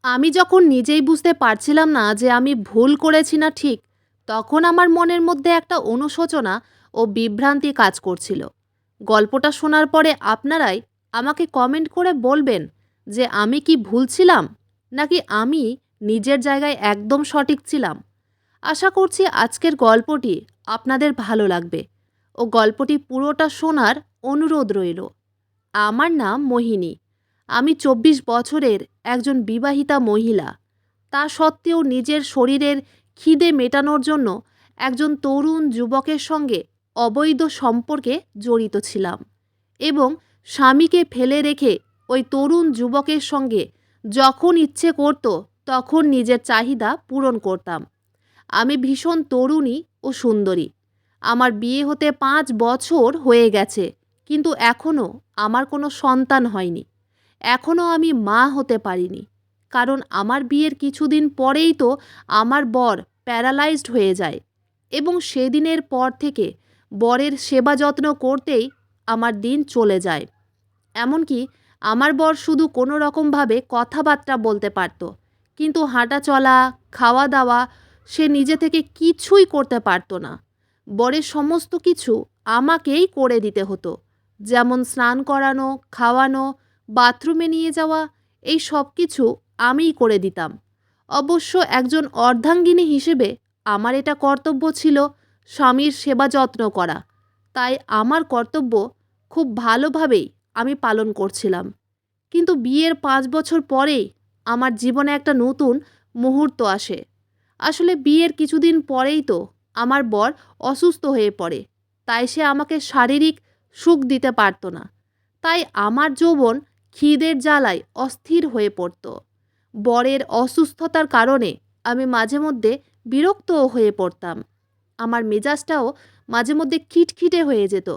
আমি যখন নিজেই বুঝতে পারছিলাম না যে আমি ভুল করেছি না ঠিক, তখন আমার মনের মধ্যে একটা অনুশোচনা ও বিভ্রান্তি কাজ করছিল। গল্পটা শোনার পরে আপনারাই আমাকে কমেন্ট করে বলবেন যে আমি কি ভুল ছিলাম, নাকি আমি নিজের জায়গায় একদম সঠিক ছিলাম। আশা করছি আজকের গল্পটি আপনাদের ভালো লাগবে ও গল্পটি পুরোটা শোনার অনুরোধ রইল। আমার নাম মোহিনী। আমি ২৪ বছরের একজন বিবাহিতা মহিলা। তা সত্ত্বেও নিজের শরীরের খিদে মেটানোর জন্য একজন তরুণ যুবকের সঙ্গে অবৈধ সম্পর্কে জড়িত ছিলাম এবং স্বামীকে ফেলে রেখে ওই তরুণ যুবকের সঙ্গে যখন ইচ্ছে করত তখন নিজের চাহিদা পূরণ করতাম। আমি ভীষণ তরুণী ও সুন্দরী। আমার বিয়ে হতে ৫ বছর হয়ে গেছে, কিন্তু এখনও আমার কোনো সন্তান হয়নি। এখনও আমি মা হতে পারিনি, কারণ আমার বিয়ের কিছুদিন পরেই তো আমার বর প্যারালাইজড হয়ে যায় এবং সেদিনের পর থেকে বরের সেবা যত্ন করতেই আমার দিন চলে যায়। এমনকি আমার বর শুধু কোনো রকমভাবে কথাবার্তা বলতে পারত, কিন্তু হাঁটা চলা, খাওয়া দাওয়া সে নিজে থেকে কিছুই করতে পারত না। বরের সমস্ত কিছু আমাকেই করে দিতে হতো, যেমন স্নান করানো, খাওয়ানো, বাথরুমে নিয়ে যাওয়া, এই সব কিছু আমিই করে দিতাম। অবশ্য একজন অর্ধাঙ্গিনী হিসেবে আমার এটা কর্তব্য ছিল স্বামীর সেবা যত্ন করা, তাই আমার কর্তব্য খুব ভালোভাবেই আমি পালন করছিলাম। কিন্তু বিয়ের ৫ বছর পরেই আমার জীবনে একটা নতুন মুহূর্ত আসে। আসলে বিয়ের কিছুদিন পরেই তো আমার বর অসুস্থ হয়ে পড়ে, তাই সে আমাকে শারীরিক সুখ দিতে পারত না। তাই আমার যৌবন খিদের জ্বালায় অস্থির হয়ে পড়ত। বরের অসুস্থতার কারণে আমি মাঝে মধ্যে বিরক্তও হয়ে পড়তাম। আমার মেজাজটাও মাঝে মধ্যে খিটখিটে হয়ে যেত।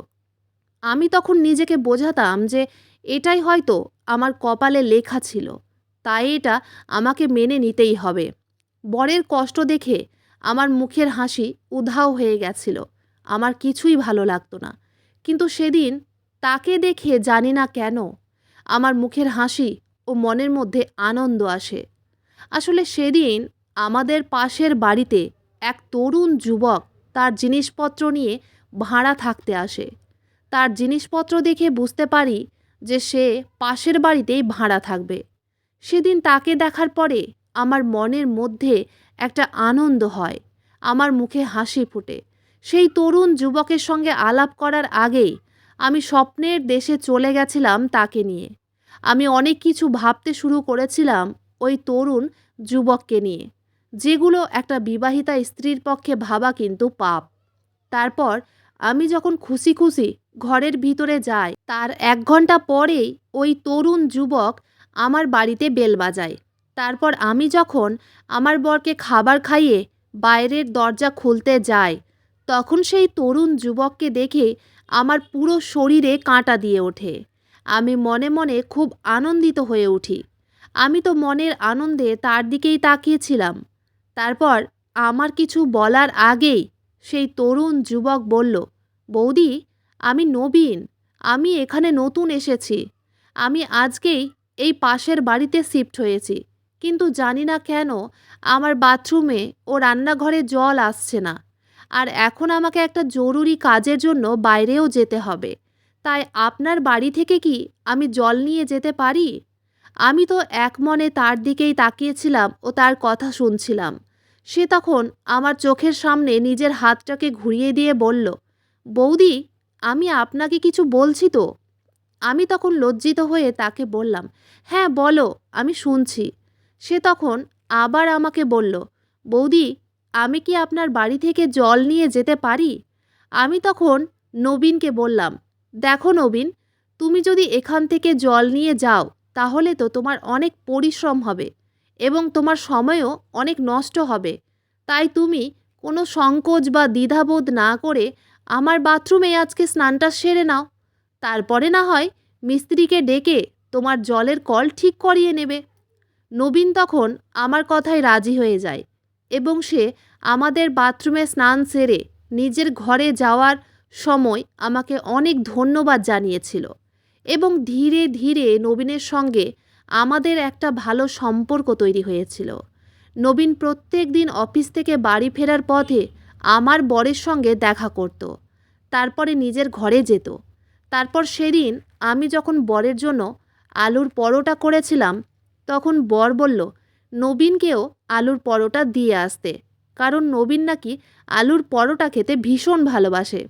আমি তখন নিজেকে বোঝাতাম যে এটাই হয়তো আমার কপালে লেখা ছিল, তাই এটা আমাকে মেনে নিতেই হবে। বরের কষ্ট দেখে আমার মুখের হাসি উধাও হয়ে গেছিল। আমার কিছুই ভালো লাগতো না। কিন্তু সেদিন তাকে দেখে জানি না কেন আমার মুখের হাসি ও মনের মধ্যে আনন্দ আসে। আসলে সেদিন আমাদের পাশের বাড়িতে এক তরুণ যুবক তার জিনিসপত্র নিয়ে ভাড়া থাকতে আসে। তার জিনিসপত্র দেখে বুঝতে পারি যে সে পাশের বাড়িতেই ভাড়া থাকবে। সেদিন তাকে দেখার পরে আমার মনের মধ্যে একটা আনন্দ হয়, আমার মুখে হাসি ফোটে। সেই তরুণ যুবকের সঙ্গে আলাপ করার আগেই আমি স্বপ্নের দেশে চলে গেছিলাম তাকে নিয়ে। আমি অনেক কিছু ভাবতে শুরু করেছিলাম ওই তরুণ যুবককে নিয়ে, যেগুলো একটা বিবাহিতা স্ত্রীর পক্ষে ভাবা কিন্তু পাপ। তারপর আমি যখন খুশি খুশি ঘরের ভিতরে যাই, তার ১ ঘন্টা পরেই ওই তরুণ যুবক আমার বাড়িতে বেল বাজায়। তারপর আমি যখন আমার বরকে খাবার খাইয়ে বাইরের দরজা খুলতে যাই, তখন সেই তরুণ যুবককে দেখে আমার পুরো শরীরে কাঁটা দিয়ে ওঠে। আমি মনে মনে খুব আনন্দিত হয়ে উঠি। আমি তো মনের আনন্দে তার দিকেই তাকিয়েছিলাম। তারপর আমার কিছু বলার আগেই সেই তরুণ যুবক বলল, বৌদি, আমি নবীন। আমি এখানে নতুন এসেছি। আমি আজকেই এই পাশের বাড়িতে শিফট হয়েছি, কিন্তু জানি না কেন আমার বাথরুমে ও রান্নাঘরে জল আসছে না। আর এখন আমাকে একটা জরুরি কাজের জন্য বাইরেও যেতে হবে। তাই আপনার বাড়ি থেকে কি আমি জল নিয়ে যেতে পারি? আমি তো এক মনে তার দিকেই তাকিয়েছিলাম ও তার কথা শুনছিলাম। সে তখন আমার চোখের সামনে নিজের হাতটাকে ঘুরিয়ে দিয়ে বলল, বৌদি, আমি আপনাকে কিছু বলছি তো। আমি তখন লজ্জিত হয়ে তাকে বললাম, হ্যাঁ বলো, আমি শুনছি। সে তখন আবার আমাকে বলল, বৌদি, আমি কি আপনার বাড়ি থেকে জল নিয়ে যেতে পারি? আমি তখন নবীনকে বললাম, দেখো নবীন, তুমি যদি এখান থেকে জল নিয়ে যাও তাহলে তো তোমার অনেক পরিশ্রম হবে এবং তোমার সময়ও অনেক নষ্ট হবে। তাই তুমি কোনো সংকোচ বা দ্বিধাবোধ না করে আমার বাথরুমে আজকে স্নানটা সেরে নাও। তারপরে না হয় মিস্ত্রিকে ডেকে তোমার জলের কল ঠিক করিয়ে নেবে। নবীন তখন আমার কথায় রাজি হয়ে যায় এবং সে আমাদের বাথরুমে স্নান সেরে নিজের ঘরে যাওয়ার সময় আমাকে অনেক ধন্যবাদ জানিয়েছিল এবং ধীরে ধীরে নবীনের সঙ্গে আমাদের একটা ভালো সম্পর্ক তৈরি হয়েছিল। নবীন প্রত্যেক দিন অফিস থেকে বাড়ি ফেরার পথে আমার বরের সঙ্গে দেখা করত, তারপরে নিজের ঘরে যেত। তারপর সেদিন আমি যখন বরের জন্য আলুর পরোটা করেছিলাম, তখন বর বলল নবীনকেও আলুর পরোটা দিয়ে আসতে, কারণ নবীন নাকি আলুর পরোটা খেতে ভীষণ ভালোবাসে।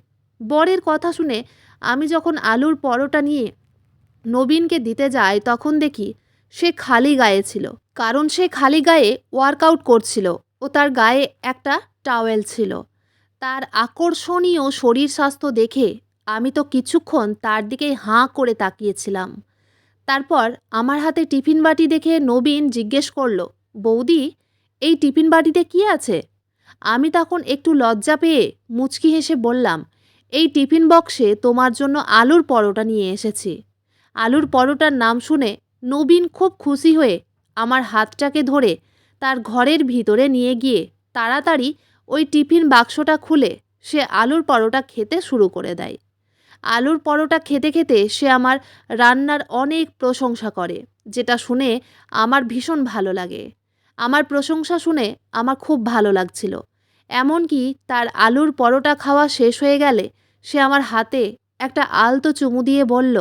বরের কথা শুনে আমি যখন আলুর পরোটা নিয়ে নবীনকে দিতে যাই, তখন দেখি সে খালি গায়ে ছিল, কারণ সে খালি গায়ে ওয়ার্কআউট করছিল ও তার গায়ে একটা টাওয়েল ছিল। তার আকর্ষণীয় শরীর স্বাস্থ্য দেখে আমি তো কিছুক্ষণ তার দিকে হাঁ করে তাকিয়েছিলাম। তারপর আমার হাতে টিফিন বাটি দেখে নবীন জিজ্ঞেস করলো, বৌদি, এই টিফিন বাটিতে কি আছে? আমি তখন একটু লজ্জা পেয়ে মুচকি হেসে বললাম, এই টিফিন বক্সে তোমার জন্য আলুর পরোটা নিয়ে এসেছি। আলুর পরোটার নাম শুনে নবীন খুব খুশি হয়ে আমার হাতটাকে ধরে তার ঘরের ভিতরে নিয়ে গিয়ে তাড়াতাড়ি ওই টিফিন বাক্সটা খুলে সে আলুর পরোটা খেতে শুরু করে দেয়। আলুর পরোটা খেতে খেতে সে আমার রান্নার অনেক প্রশংসা করে, যেটা শুনে আমার ভীষণ ভালো লাগে। আমার প্রশংসা শুনে আমার খুব ভালো লাগছিল। এমনকি তার আলুর পরোটা খাওয়া শেষ হয়ে গেলে সে আমার হাতে একটা আলতো চুমু দিয়ে বলল,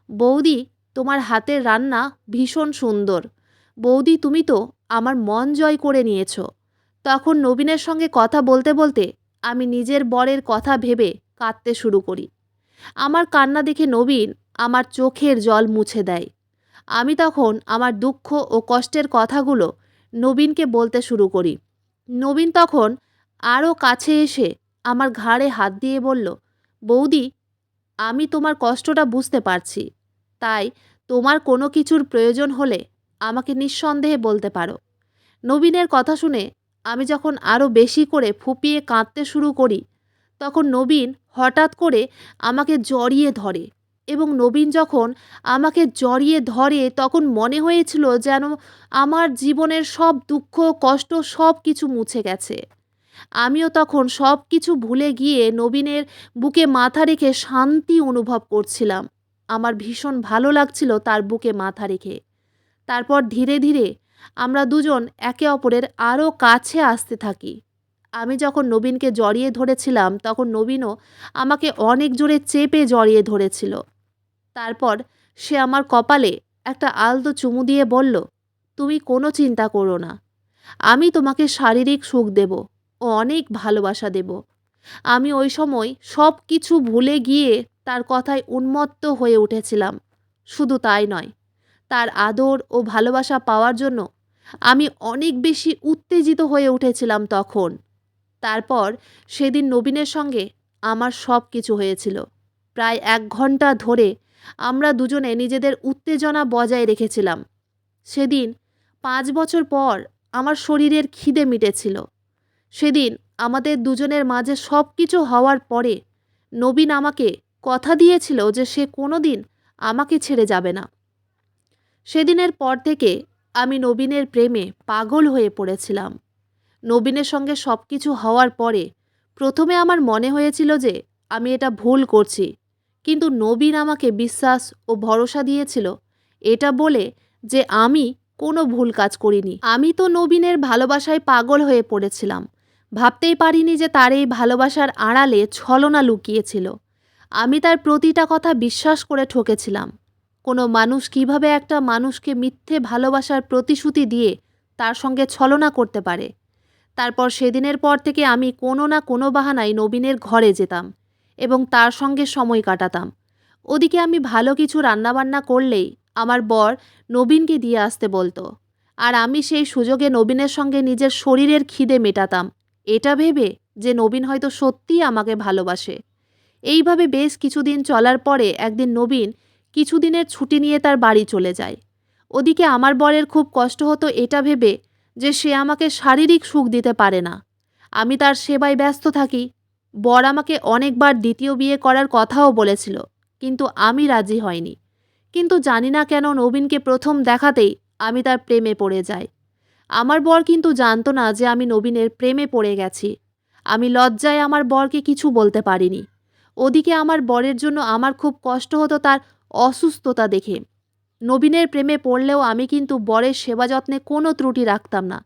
বৌদি, তোমার হাতের রান্না ভীষণ সুন্দর। বৌদি, তুমি তো আমার মন জয় করে নিয়েছো। তখন নবীনের সঙ্গে কথা বলতে বলতে আমি নিজের বরের কথা ভেবে কাঁদতে শুরু করি। আমার কান্না দেখে নবীন আমার চোখের জল মুছে দেয়। আমি তখন আমার দুঃখ ও কষ্টের কথাগুলো নবীনকে বলতে শুরু করি। নবীন তখন আরও কাছে এসে আমার ঘাড়ে হাত দিয়ে বলল, বৌদি, আমি তোমার কষ্টটা বুঝতে পারছি, তাই তোমার কোনো কিছুর প্রয়োজন হলে আমাকে নিঃসন্দেহে বলতে পারো। নবীনের কথা শুনে আমি যখন আরও বেশি করে ফুঁপিয়ে কাঁদতে শুরু করি, তখন নবীন হঠাৎ করে আমাকে জড়িয়ে ধরে, এবং নবীন যখন আমাকে জড়িয়ে ধরে তখন মনে হয়েছিল যেন আমার জীবনের সব দুঃখ কষ্ট সব কিছু মুছে গেছে। আমিও তখন সব কিছু ভুলে গিয়ে নবীনের বুকে মাথা রেখে শান্তি অনুভব করছিলাম। আমার ভীষণ ভালো লাগছিল তার বুকে মাথা রেখে। তারপর ধীরে ধীরে আমরা দুজন একে অপরের আরও কাছে আসতে থাকি। আমি যখন নবীনকে জড়িয়ে ধরেছিলাম, তখন নবীনও আমাকে অনেক জোরে চেপে জড়িয়ে ধরেছিল। তারপর সে আমার কপালে একটা আলতো চুমু দিয়ে বলল, তুমি কোনো চিন্তা করো না, আমি তোমাকে শারীরিক সুখ দেব ও অনেক ভালোবাসা দেব। আমি ওই সময় সব কিছু ভুলে গিয়ে তার কথায় উন্মত্ত হয়ে উঠেছিলাম। শুধু তাই নয়, তার আদর ও ভালোবাসা পাওয়ার জন্য আমি অনেক বেশি উত্তেজিত হয়ে উঠেছিলাম তখন। তারপর সেদিন নবীনের সঙ্গে আমার সব কিছু হয়েছিল। প্রায় 1 ঘন্টা ধরে আমরা দুজনে নিজেদের উত্তেজনা বজায় রেখেছিলাম। সেদিন 5 বছর পর আমার শরীরের খিদে মিটেছিল। সেদিন আমাদের দুজনের মাঝে সব কিছু হওয়ার পরে নবীন আমাকে কথা দিয়েছিল যে সে কোনো দিন আমাকে ছেড়ে যাবে না। সেদিনের পর থেকে আমি নবীনের প্রেমে পাগল হয়ে পড়েছিলাম। নবীনের সঙ্গে সব কিছু হওয়ার পরে প্রথমে আমার মনে হয়েছিল যে আমি এটা ভুল করছি, কিন্তু নবীন আমাকে বিশ্বাস ও ভরসা দিয়েছিল এটা বলে যে আমি কোনো ভুল কাজ করিনি। আমি তো নবীনের ভালোবাসায় পাগল হয়ে পড়েছিলাম। ভাবতেই পারিনি যে তার এই ভালোবাসার আড়ালে ছলনা লুকিয়েছিল। আমি তার প্রতিটা কথা বিশ্বাস করে ঠকেছিলাম। কোনো মানুষ কিভাবে একটা মানুষকে মিথ্যে ভালোবাসার প্রতিশ্রুতি দিয়ে তার সঙ্গে ছলনা করতে পারে? তারপর সেদিনের পর থেকে আমি কোনো না কোনো বাহানায় নবীনের ঘরে যেতাম এবং তার সঙ্গে সময় কাটাতাম। ওদিকে আমি ভালো কিছু রান্নাবান্না করলেই আমার বর নবীনকে দিয়ে আসতে বলতো, আর আমি সেই সুযোগে নবীনের সঙ্গে নিজের শরীরের খিদে মেটাতাম, এটা ভেবে যে নবীন হয়তো সত্যিই আমাকে ভালোবাসে। এইভাবে বেশ কিছুদিন চলার পরে একদিন নবীন কিছুদিনের ছুটি নিয়ে তার বাড়ি চলে যায়। ওদিকে আমার বরের খুব কষ্ট হতো এটা ভেবে যে সে আমাকে শারীরিক সুখ দিতে পারে না। আমি তার সেবায় ব্যস্ত থাকি। বর আমাকে অনেকবার দ্বিতীয় বিয়ে করার কথাও বলেছিল, কিন্তু আমি রাজি হয়নি। কিন্তু জানি না কেন নবীনকে প্রথম দেখাতেই আমি তার প্রেমে পড়ে যাই। আমার বর কিন্তু জানতো না যে আমি নবীনের প্রেমে পড়ে গেছি। আমি লজ্জায় আমার বরকে কিছু বলতে পারিনি। ওদিকে আমার বরের জন্য আমার খুব কষ্ট হতো তার অসুস্থতা দেখে। নবীনের প্রেমে পড়লেও আমি কিন্তু বরের সেবা যত্নে কোনো ত্রুটি রাখতাম না।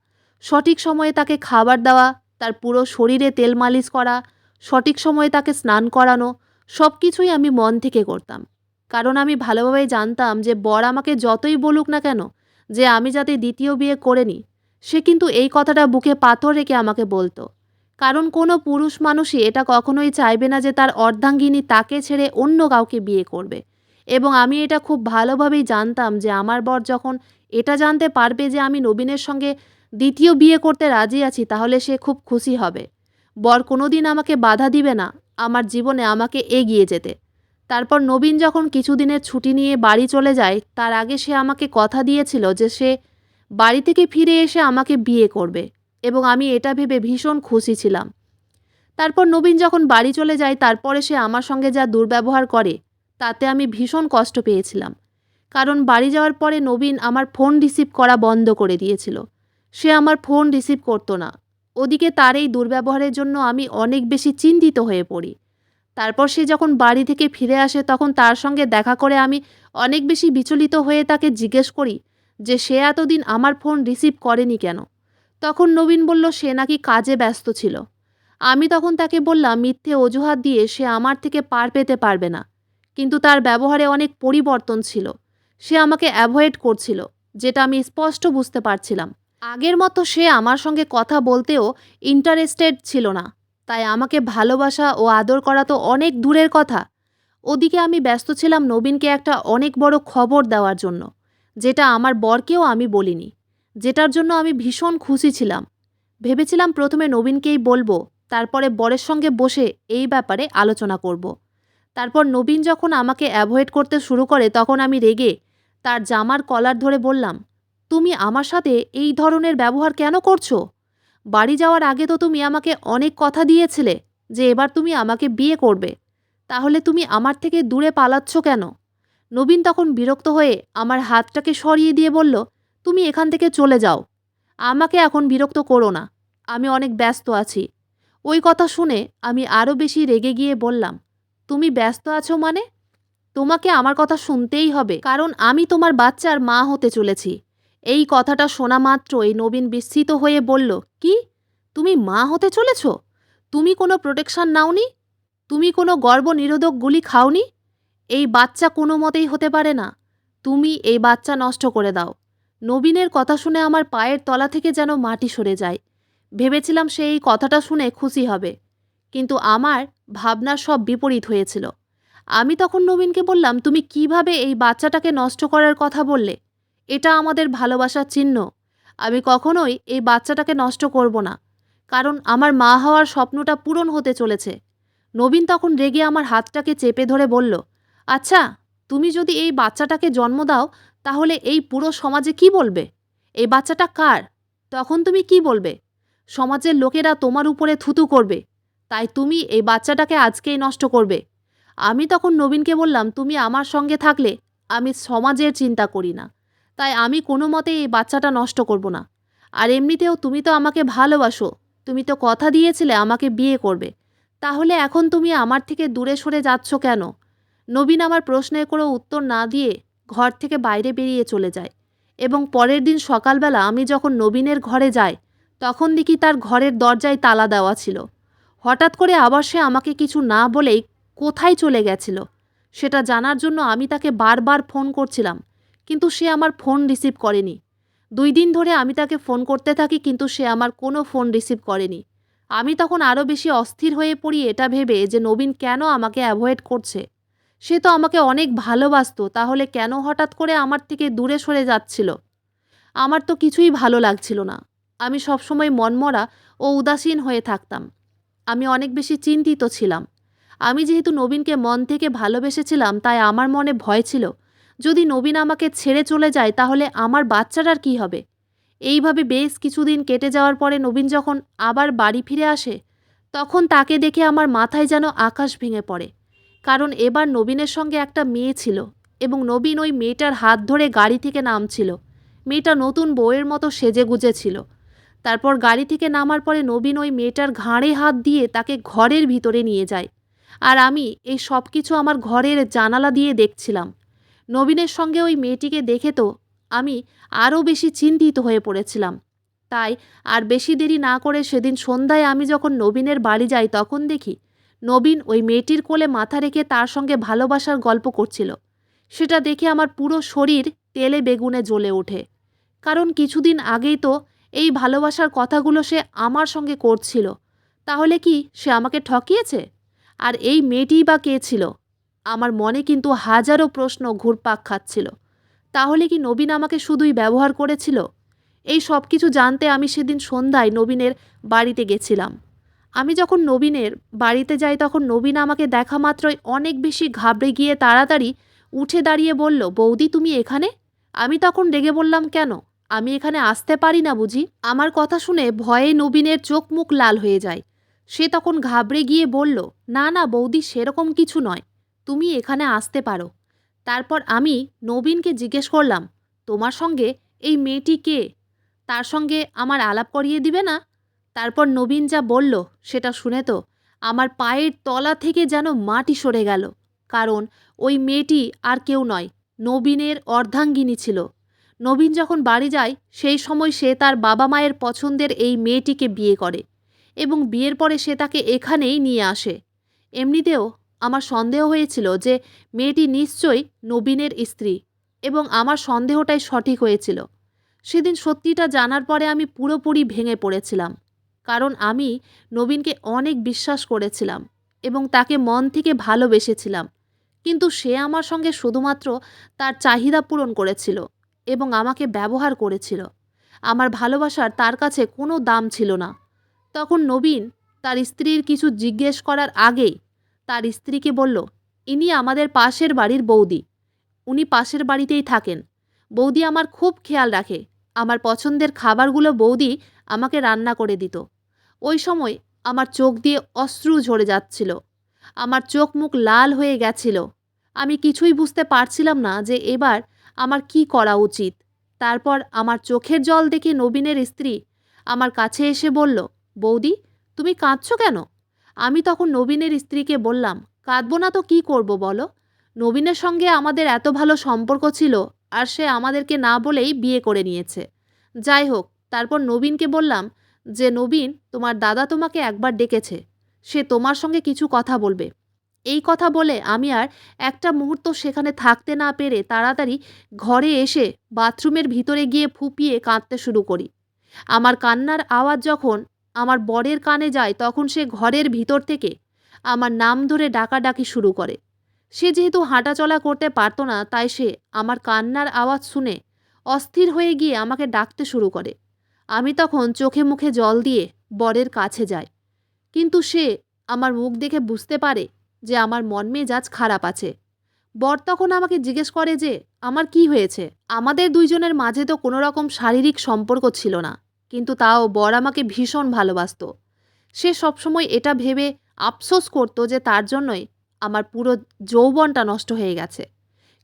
সঠিক সময়ে তাকে খাবার দেওয়া, তার পুরো শরীরে তেল মালিশ করা, সঠিক সময়ে তাকে স্নান করানো, সব কিছুই আমি মন থেকে করতাম। কারণ আমি ভালোভাবেই জানতাম যে বর আমাকে যতই বলুক না কেন যে আমি যাতে দ্বিতীয় বিয়ে করে নিই, সে কিন্তু এই কথাটা বুকে পাথর রেখে আমাকে বলতো। কারণ কোনো পুরুষ মানুষই এটা কখনোই চাইবে না যে তার অর্ধাঙ্গিনী তাকে ছেড়ে অন্য কাউকে বিয়ে করবে। এবং আমি এটা খুব ভালোভাবেই জানতাম যে আমার বর যখন এটা জানতে পারবে যে আমি নবীনের সঙ্গে দ্বিতীয় বিয়ে করতে রাজি আছি, তাহলে সে খুব খুশি হবে। বর কোনোদিন আমাকে বাধা দিবে না আমার জীবনে আমাকে এগিয়ে যেতে। তারপর নবীন যখন কিছুদিনের ছুটি নিয়ে বাড়ি চলে যায়, তার আগে সে আমাকে কথা দিয়েছিল যে সে বাড়ি থেকে ফিরে এসে আমাকে বিয়ে করবে, এবং আমি এটা ভেবে ভীষণ খুশি ছিলাম। তারপর নবীন যখন বাড়ি চলে যায়, তারপরে সে আমার সঙ্গে যা দুর্ব্যবহার করে তাতে আমি ভীষণ কষ্ট পেয়েছিলাম। কারণ বাড়ি যাওয়ার পরে নবীন আমার ফোন রিসিভ করা বন্ধ করে দিয়েছিল। সে আমার ফোন রিসিভ করতো না। ওদিকে তার এই দুর্ব্যবহারের জন্য আমি অনেক বেশি চিন্তিত হয়ে পড়ি। তারপর সে যখন বাড়ি থেকে ফিরে আসে, তখন তার সঙ্গে দেখা করে আমি অনেক বেশি বিচলিত হয়ে তাকে জিজ্ঞেস করি যে সে এতদিন আমার ফোন রিসিভ করেনি কেন। তখন নবীন বলল সে নাকি কাজে ব্যস্ত ছিল। আমি তখন তাকে বললাম মিথ্যে অজুহাত দিয়ে সে আমার থেকে পার পেতে পারবে না, কিন্তু তার ব্যবহারে অনেক পরিবর্তন ছিল। সে আমাকে অ্যাভয়েড করছিল, যেটা আমি স্পষ্ট বুঝতে পারছিলাম। আগের মতো সে আমার সঙ্গে কথা বলতেও ইন্টারেস্টেড ছিল না। তাই আমাকে ভালোবাসা ও আদর করা তো অনেক দূরের কথা। ওদিকে আমি ব্যস্ত ছিলাম নবীনকে একটা অনেক বড় খবর দেওয়ার জন্য, যেটা আমার বরকেও আমি বলিনি, যেটার জন্য আমি ভীষণ খুশি ছিলাম। ভেবেছিলাম প্রথমে নবীনকেই বলবো, তারপরে বরের সঙ্গে বসে এই ব্যাপারে আলোচনা করব। তারপর নবীন যখন আমাকে অ্যাভয়েড করতে শুরু করে, তখন আমি রেগে তার জামার কলার ধরে বললাম, তুমি আমার সাথে এই ধরনের ব্যবহার কেন করছো? বাড়ি যাওয়ার আগে তো তুমি আমাকে অনেক কথা দিয়েছিলে যে এবার তুমি আমাকে বিয়ে করবে, তাহলে তুমি আমার থেকে দূরে পালাচ্ছ কেন? নবীন তখন বিরক্ত হয়ে আমার হাতটাকে সরিয়ে দিয়ে বলল, তুমি এখান থেকে চলে যাও, আমাকে এখন বিরক্ত করো না, আমি অনেক ব্যস্ত আছি। ওই কথা শুনে আমি আরও বেশি রেগে গিয়ে বললাম, তুমি ব্যস্ত আছো মানে? তোমাকে আমার কথা শুনতেই হবে, কারণ আমি তোমার বাচ্চার মা হতে চলেছি। এই কথাটা শোনা মাত্রই নবীন বিস্মিত হয়ে বলল, কি? তুমি মা হতে চলেছ? তুমি কোনো প্রোটেকশন নাওনি? তুমি কোনো গর্ভনিরোধক গুলি খাওনি? এই বাচ্চা কোনো মতেই হতে পারে না। তুমি এই বাচ্চা নষ্ট করে দাও। নবীনের কথা শুনে আমার পায়ের তলা থেকে যেন মাটি সরে যায়। ভেবেছিলাম সে এই কথাটা শুনে খুশি হবে, কিন্তু আমার ভাবনার সব বিপরীত হয়েছিল। আমি তখন নবীনকে বললাম, তুমি কিভাবে এই বাচ্চাটাকে নষ্ট করার কথা বললে? এটা আমাদের ভালোবাসার চিহ্ন। আমি কখনোই এই বাচ্চাটাকে নষ্ট করব না, কারণ আমার মা হওয়ার স্বপ্নটা পূরণ হতে চলেছে। নবীন তখন রেগে আমার হাতটাকে চেপে ধরে বলল, আচ্ছা, তুমি যদি এই বাচ্চাটাকে জন্ম দাও, তাহলে এই পুরো সমাজে কি বলবে? এই বাচ্চাটা কার? তখন তুমি কি বলবে? সমাজের লোকেরা তোমার উপরে থুতু করবে। তাই তুমি এই বাচ্চাটাকে আজকেই নষ্ট করবে। আমি তখন নবীনকে বললাম, তুমি আমার সঙ্গে থাকলে আমি সমাজের চিন্তা করি না, তাই আমি কোনো মতেই এই বাচ্চাটা নষ্ট করব না। আর এমনিতেও তুমি তো আমাকে ভালোবাসো, তুমি তো কথা দিয়েছিলে আমাকে বিয়ে করবে, তাহলে এখন তুমি আমার থেকে দূরে সরে যাচ্ছ কেন? নবীন আমার প্রশ্নের কোনো উত্তর না দিয়ে ঘর থেকে বাইরে বেরিয়ে চলে যায়। এবং পরের দিন সকালবেলা আমি যখন নবীনের ঘরে যাই, তখন দেখি তার ঘরের দরজায় তালা দেওয়া ছিল। হঠাৎ করে আবার সে আমাকে কিছু না বলেই কোথায় চলে গেছিল সেটা জানার জন্য আমি তাকে বারবার ফোন করছিলাম, কিন্তু সে আমার ফোন রিসিভ করেনি। 2 দিন ধরে আমি তাকে ফোন করতে থাকি, কিন্তু সে আমার কোনো ফোন রিসিভ করেনি। আমি তখন আরও বেশি অস্থির হয়ে পড়ি এটা ভেবে যে নবীন কেন আমাকে অ্যাভয়েড করছে। সে তো আমাকে অনেক ভালোবাসতো, তাহলে কেন হঠাৎ করে আমার থেকে দূরে সরে যাচ্ছিল? আমার তো কিছুই ভালো লাগছিল না। আমি সবসময় মনমরা ও উদাসীন হয়ে থাকতাম। আমি অনেক বেশি চিন্তিত ছিলাম। আমি যেহেতু নবীনকে মন থেকে ভালোবেসেছিলাম, তাই আমার মনে ভয় ছিল, যদি নবীন আমাকে ছেড়ে চলে যায় তাহলে আমার বাচ্চাটার কী হবে? এইভাবে বেশ কিছুদিন কেটে যাওয়ার পরে নবীন যখন আবার বাড়ি ফিরে আসে, তখন তাকে দেখে আমার মাথায় যেন আকাশ ভেঙে পড়ে। কারণ এবার নবীনের সঙ্গে একটা মেয়ে ছিল, এবং নবীন ওই মেয়েটার হাত ধরে গাড়ি থেকে নামছিল। মেয়েটা নতুন বউয়ের মতো সেজেগুজে ছিল। তারপর গাড়ি থেকে নামার পরে নবীন ওই মেয়েটার ঘাড়ে হাত দিয়ে তাকে ঘরের ভিতরে নিয়ে যায়। আর আমি এই সব কিছু আমার ঘরের জানালা দিয়ে দেখছিলাম। নবীনের সঙ্গে ওই মেয়েটিকে দেখে তো আমি আরও বেশি চিন্তিত হয়ে পড়েছিলাম। তাই আর বেশি দেরি না করে সেদিন সন্ধ্যায় আমি যখন নবীনের বাড়ি যাই তখন দেখি নবীন ওই মেয়েটির কোলে মাথা রেখে তার সঙ্গে ভালোবাসার গল্প করছিল। সেটা দেখে আমার পুরো শরীর তেলে বেগুনে জ্বলে ওঠে। কারণ কিছুদিন আগেই তো এই ভালোবাসার কথাগুলো সে আমার সঙ্গে করছিল। তাহলে কি সে আমাকে ঠকিয়েছে? আর এই মেয়েটিই বা কে ছিল? আমার মনে কিন্তু হাজারো প্রশ্ন ঘুরপাক খাচ্ছিল। তাহলে কি নবীন আমাকে শুধুই ব্যবহার করেছিল? এই সব কিছু জানতে আমি সেদিন সন্ধ্যায় নবীনের বাড়িতে গেছিলাম। আমি যখন নবীনের বাড়িতে যাই তখন নবীন আমাকে দেখা মাত্রই অনেক বেশি ঘাবড়ে গিয়ে তাড়াতাড়ি উঠে দাঁড়িয়ে বলল, বৌদি তুমি এখানে? আমি তখন রেগে বললাম, কেন? আমি এখানে আসতে পারি না বুঝি? আমার কথা শুনে ভয়ে নবীনের চোখ মুখ লাল হয়ে যায়। সে তখন ঘাবড়ে গিয়ে বলল, না না বৌদি, সেরকম কিছু নয়, তুমি এখানে আসতে পারো। তারপর আমি নবীনকে জিজ্ঞেস করলাম, তোমার সঙ্গে এই মেয়েটি কে? তার সঙ্গে আমার আলাপ করিয়ে দিবে না? তারপর নবীন যা বলল সেটা শুনে তো আমার পায়ের তলা থেকে যেন মাটি সরে গেল। কারণ ওই মেয়েটি আর কেউ নয়, নবীনের অর্ধাঙ্গিনী ছিল। নবীন যখন বাড়ি যায় সেই সময় সে তার বাবা মায়ের পছন্দের এই মেয়েটিকে বিয়ে করে এবং বিয়ের পরে সে তাকে এখানেই নিয়ে আসে। এমনিতেও আমার সন্দেহ হয়েছিল যে মেয়েটি নিশ্চয়ই নবীনের স্ত্রী এবং আমার সন্দেহটাই সঠিক হয়েছিল। সেদিন সত্যিটা জানার পরে আমি পুরোপুরি ভেঙে পড়েছিলাম। কারণ আমি নবীনকে অনেক বিশ্বাস করেছিলাম এবং তাকে মন থেকে ভালোবেসেছিলাম। কিন্তু সে আমার সঙ্গে শুধুমাত্র তার চাহিদা পূরণ করেছিল এবং আমাকে ব্যবহার করেছিল। আমার ভালোবাসার তার কাছে কোনো দাম ছিল না। তখন নবীন তার স্ত্রীর কিছু জিজ্ঞেস করার আগেই তার স্ত্রীকে বলল, ইনি আমাদের পাশের বাড়ির বৌদি, উনি পাশের বাড়িতেই থাকেন। বৌদি আমার খুব খেয়াল রাখে। আমার পছন্দের খাবারগুলো বৌদি আমাকে রান্না করে দিত। ওই সময় আমার চোখ দিয়ে অশ্রু ঝরে যাচ্ছিল। আমার চোখ মুখ লাল হয়ে গেছিল। আমি কিছুই বুঝতে পারছিলাম না যে এবার আমার কি করা উচিত। তারপর আমার চোখের জল দেখে নবীনের স্ত্রী আমার কাছে এসে বলল, বৌদি তুমি কাঁদছো কেন? আমি তখন নবীনের স্ত্রীকে বললাম, কাঁদবো না তো কী করব বলো? নবীনের সঙ্গে আমাদের এত ভালো সম্পর্ক ছিল আর সে আমাদেরকে না বলেই বিয়ে করে নিয়েছে। যাই হোক, তারপর নবীনকে বললাম যে নবীন, তোমার দাদা তোমাকে একবার ডেকেছে, সে তোমার সঙ্গে কিছু কথা বলবে। এই কথা বলে আমি আর একটা মুহূর্ত সেখানে থাকতে না পেরে তাড়াতাড়ি ঘরে এসে বাথরুমের ভিতরে গিয়ে ফুঁপিয়ে কাঁদতে শুরু করি। আমার কান্নার আওয়াজ যখন আমার বরের কানে যায় তখন সে ঘরের ভিতর থেকে আমার নাম ধরে ডাকাডাকি শুরু করে। সে যেহেতু হাঁটাচলা করতে পারত না তাই সে আমার কান্নার আওয়াজ শুনে অস্থির হয়ে গিয়ে আমাকে ডাকতে শুরু করে। আমি তখন চোখে মুখে জল দিয়ে বরের কাছে যাই। কিন্তু সে আমার মুখ দেখে বুঝতে পারে যে আমার মন মেজাজ খারাপ আছে। বর তখন আমাকে জিজ্ঞেস করে যে আমার কি হয়েছে। আমাদের দুইজনের মাঝে তো কোনো রকম শারীরিক সম্পর্ক ছিল না, কিন্তু তাও বর আমাকে ভীষণ ভালোবাসতো। সে সবসময় এটা ভেবে আফসোস করতো যে তার জন্যই আমার পুরো যৌবনটা নষ্ট হয়ে গেছে।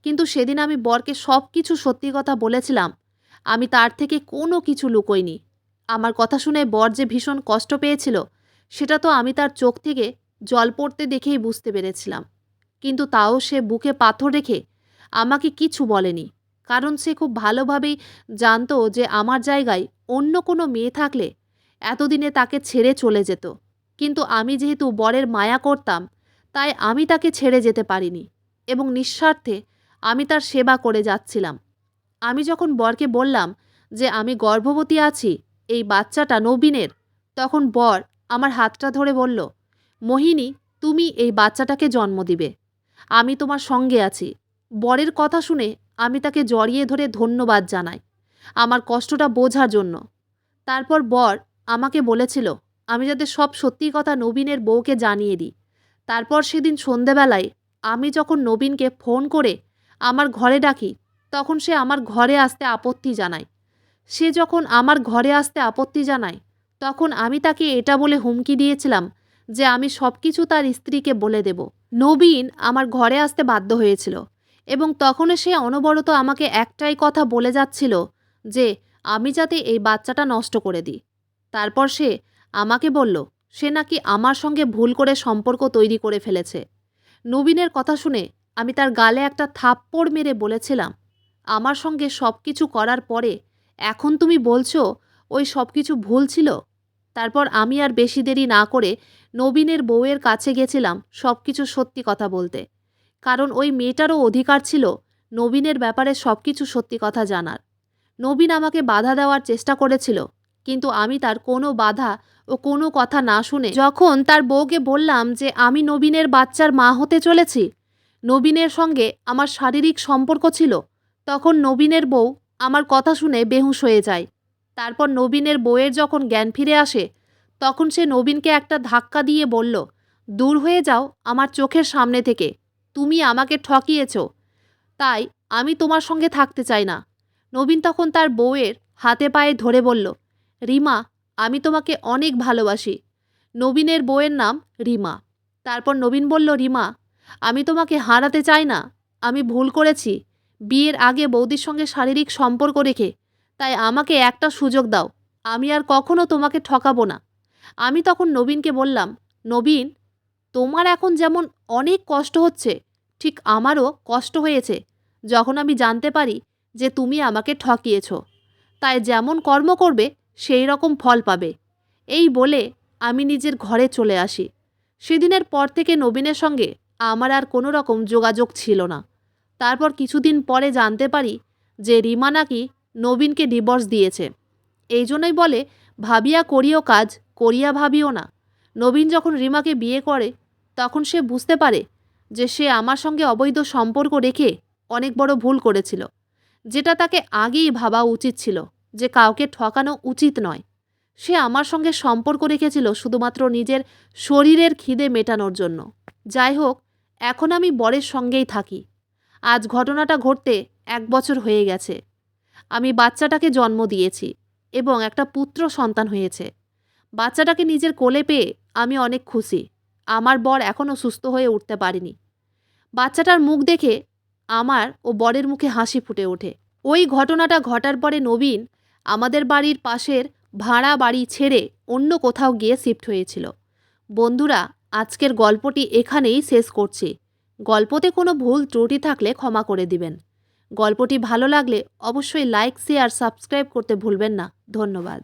কিন্তু সেদিন আমি বরকে সব কিছু সত্যি কথা বলেছিলাম। আমি তার থেকে কোনো কিছু লুকোইনি। আমার কথা শুনে বর যে ভীষণ কষ্ট পেয়েছিল সেটা তো আমি তার চোখ থেকে জল পড়তে দেখেই বুঝতে পেরেছিলাম। কিন্তু তাও সে বুকে পাথর রেখে আমাকে কিছু বলেনি। কারণ সে খুব ভালোভাবেই জানতো যে আমার জায়গায় অন্য কোনো মেয়ে থাকলে এতদিনে তাকে ছেড়ে চলে যেত। কিন্তু আমি যেহেতু বরের মায়া করতাম তাই আমি তাকে ছেড়ে যেতে পারিনি এবং নিঃস্বার্থে আমি তার সেবা করে যাচ্ছিলাম। আমি যখন বরকে বললাম যে আমি গর্ভবতী আছি, এই বাচ্চাটা নবীনের, তখন বর আমার হাতটা ধরে বলল, মোহিনী, তুমি এই বাচ্চাটাকে জন্ম দিবে। আমি তোমার সঙ্গে আছি। বরের কথা শুনে আমি তাকে জড়িয়ে ধরে ধন্যবাদ জানাই আমার কষ্টটা বোঝার জন্য। তারপর বর আমাকে বলেছিল আমি যাতে সব সত্যি কথা নবীনের বউকে জানিয়ে দিই। তারপর সেদিন সন্ধেবেলায় আমি যখন নবীনকে ফোন করে আমার ঘরে ডাকি তখন সে আমার ঘরে আসতে আপত্তি জানায়। সে যখন আমার ঘরে আসতে আপত্তি জানায় তখন আমি তাকে এটা বলে হুমকি দিয়েছিলাম যে আমি সব কিছু তার স্ত্রীকে বলে দেব। নবীন আমার ঘরে আসতে বাধ্য হয়েছিল এবং তখনও সে অনবরত আমাকে একটাই কথা বলে যাচ্ছিল যে আমি যাতে এই বাচ্চাটা নষ্ট করে দিই। তারপর সে আমাকে বলল সে নাকি আমার সঙ্গে ভুল করে সম্পর্ক তৈরি করে ফেলেছে। নবীনের কথা শুনে আমি তার গালে একটা থাপ্পড় মেরে বলেছিলাম, আমার সঙ্গে সব কিছু করার পরে এখন তুমি বলছো ওই সব কিছু ভুল ছিল? তারপর আমি আর বেশি দেরি না করে নবীনের বউয়ের কাছে গেছিলাম সব কিছু সত্যি কথা বলতে। কারণ ওই মেয়েটারও অধিকার ছিল নবীনের ব্যাপারে সব কিছু সত্যি কথা জানার। নবীন আমাকে বাধা দেওয়ার চেষ্টা করেছিল, কিন্তু আমি তার কোনো বাধা ও কোনো কথা না শুনে যখন তার বউকে বললাম যে আমি নবীনের বাচ্চার মা হতে চলেছি, নবীনের সঙ্গে আমার শারীরিক সম্পর্ক ছিল, তখন নবীনের বউ আমার কথা শুনে বেহুঁশ হয়ে যায়। তারপর নবীনের বউয়ের যখন জ্ঞান ফিরে আসে, তখন সে নবীনকে একটা ধাক্কা দিয়ে বলল, দূর হয়ে যাও আমার চোখের সামনে থেকে, তুমি আমাকে ঠকিয়েছ, তাই আমি তোমার সঙ্গে থাকতে চাই না। নবীন তখন তার বউয়ের হাতে পায়ে ধরে বলল, রিমা, আমি তোমাকে অনেক ভালোবাসি। নবীনের বউয়ের নাম রিমা। তারপর নবীন বলল, রিমা, আমি তোমাকে হারাতে চাই না। আমি ভুল করেছি বিয়ের আগে বৌদির সঙ্গে শারীরিক সম্পর্ক রেখে, তাই আমাকে একটা সুযোগ দাও, আমি আর কখনো তোমাকে ঠকাবো না। আমি তখন নবীনকে বললাম, নবীন, তোমার এখন যেমন অনেক কষ্ট হচ্ছে, ঠিক আমারও কষ্ট হয়েছে যখন আমি জানতে পারি যে তুমি আমাকে ঠকিয়েছ। তাই যেমন কর্ম করবে সেই রকম ফল পাবে। এই বলে আমি নিজের ঘরে চলে আসি। সেদিনের পর থেকে নবীনের সঙ্গে আমার আর কোনো রকম যোগাযোগ ছিল না। তারপর কিছুদিন পরে জানতে পারি যে রিমা নাকি নবীনকে ডিভোর্স দিয়েছে। এই জন্যই বলে, ভাবিয়া করিও কাজ, করিয়া ভাবিও না। নবীন যখন রিমাকে বিয়ে করে, তখন সে বুঝতে পারে যে সে আমার সঙ্গে অবৈধ সম্পর্ক রেখে অনেক বড় ভুল করেছিল, যেটা তাকে আগেই ভাবা উচিত ছিল যে কাউকে ঠকানো উচিত নয়। সে আমার সঙ্গে সম্পর্ক রেখেছিল শুধুমাত্র নিজের শরীরের খিদে মেটানোর জন্য। যাই হোক, এখন আমি বরের সঙ্গেই থাকি। আজ ঘটনাটা ঘটতে 1 বছর হয়ে গেছে। আমি বাচ্চাটাকে জন্ম দিয়েছি এবং একটা পুত্র সন্তান হয়েছে। বাচ্চাটাকে নিজের কোলে পেয়ে আমি অনেক খুশি। আমার বর এখনও সুস্থ হয়ে উঠতে পারেনি। বাচ্চাটার মুখ দেখে আমার ও বরের মুখে হাসি ফুটে ওঠে। ওই ঘটনাটা ঘটার পরে নবীন আমাদের বাড়ির পাশের ভাড়া বাড়ি ছেড়ে অন্য কোথাও গিয়ে শিফট হয়েছিল। বন্ধুরা, আজকের গল্পটি এখানেই শেষ করছি। গল্পতে কোনো ভুল ত্রুটি থাকলে ক্ষমা করে দিবেন। গল্পটি ভালো লাগলে অবশ্যই লাইক, শেয়ার, সাবস্ক্রাইব করতে ভুলবেন না। ধন্যবাদ।